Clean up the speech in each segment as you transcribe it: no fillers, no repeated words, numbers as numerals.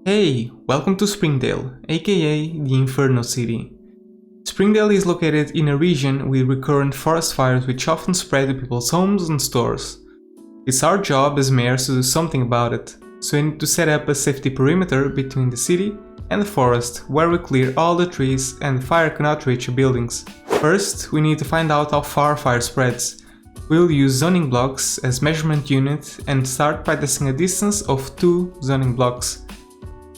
Hey, welcome to Springdale, aka the Inferno City. Springdale is located in a region with recurrent forest fires which often spread to people's homes and stores. It's our job as mayors to do something about it, so we need to set up a safety perimeter between the city and the forest where we clear all the trees and the fire cannot reach the buildings. First, we need to find out how far fire spreads. We'll use zoning blocks as measurement unit and start by testing a distance of 2 zoning blocks.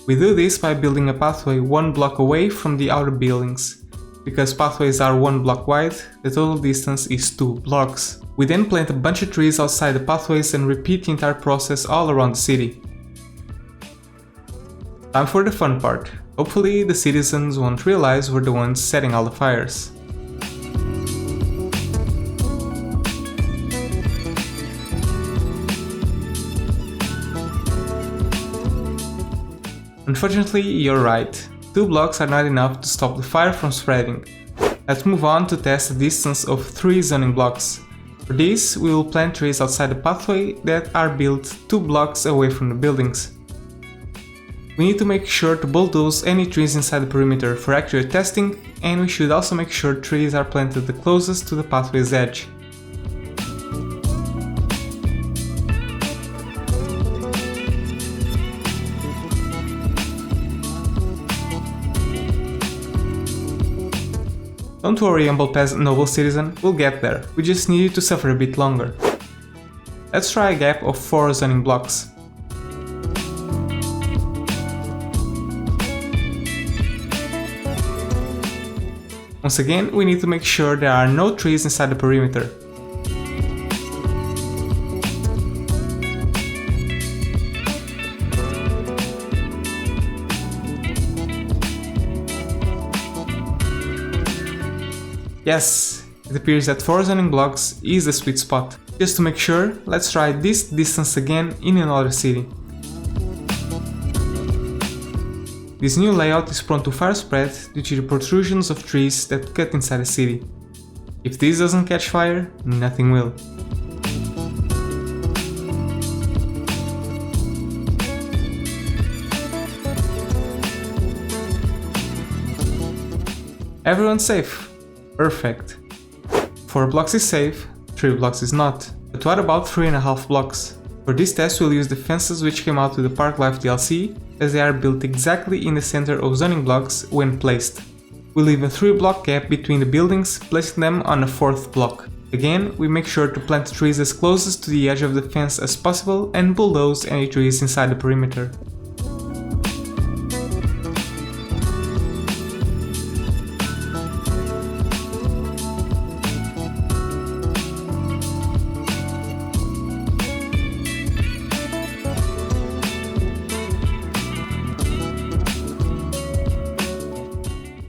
We do this by building a pathway 1 block away from the outer buildings. Because pathways are 1 block wide, the total distance is 2 blocks. We then plant a bunch of trees outside the pathways and repeat the entire process all around the city. Time for the fun part. Hopefully the citizens won't realize we're the ones setting all the fires. Unfortunately, you're right. 2 blocks are not enough to stop the fire from spreading. Let's move on to test a distance of 3 zoning blocks. For this, we will plant trees outside the pathway that are built 2 blocks away from the buildings. We need to make sure to bulldoze any trees inside the perimeter for accurate testing, and we should also make sure trees are planted the closest to the pathway's edge. Don't worry, humble peasant noble citizen, we'll get there, we just need you to suffer a bit longer. Let's try a gap of 4 zoning blocks. Once again, we need to make sure there are no trees inside the perimeter. Yes, it appears that 4 zoning blocks is the sweet spot. Just to make sure, let's try this distance again in another city. This new layout is prone to fire spread due to the protrusions of trees that cut inside the city. If this doesn't catch fire, nothing will. Everyone's safe. Perfect. 4 blocks is safe, 3 blocks is not. But what about 3.5 blocks? For this test we'll use the fences which came out with the Park Life DLC, as they are built exactly in the center of zoning blocks when placed. We leave a 3 block gap between the buildings, placing them on a 4th block. Again, we make sure to plant trees as closest to the edge of the fence as possible and bulldoze any trees inside the perimeter.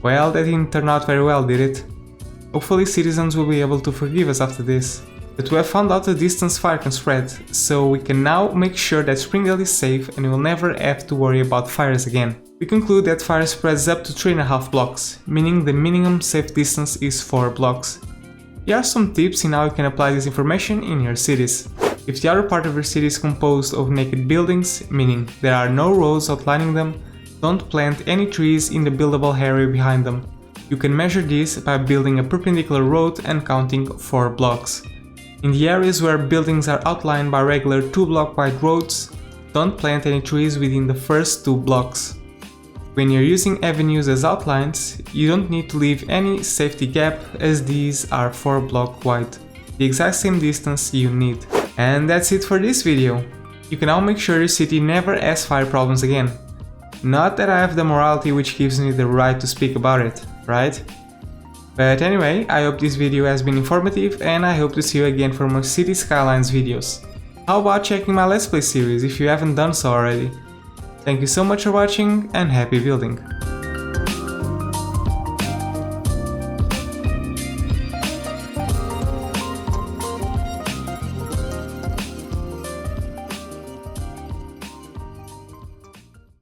Well, that didn't turn out very well, did it? Hopefully citizens will be able to forgive us after this. But we have found out the distance fire can spread, so we can now make sure that Springdale is safe and we will never have to worry about fires again. We conclude that fire spreads up to 3.5 blocks, meaning the minimum safe distance is 4 blocks. Here are some tips in how you can apply this information in your cities. If the outer part of your city is composed of naked buildings, meaning there are no roads outlining them, don't plant any trees in the buildable area behind them. You can measure this by building a perpendicular road and counting 4 blocks. In the areas where buildings are outlined by regular 2 block wide roads, don't plant any trees within the first 2 blocks. When you're using avenues as outlines, you don't need to leave any safety gap as these are 4 block wide, the exact same distance you need. And that's it for this video. You can now make sure your city never has fire problems again. Not that I have the morality which gives me the right to speak about it, right? But anyway, I hope this video has been informative and I hope to see you again for more City Skylines videos. How about checking my Let's Play series if you haven't done so already? Thank you so much for watching and happy building!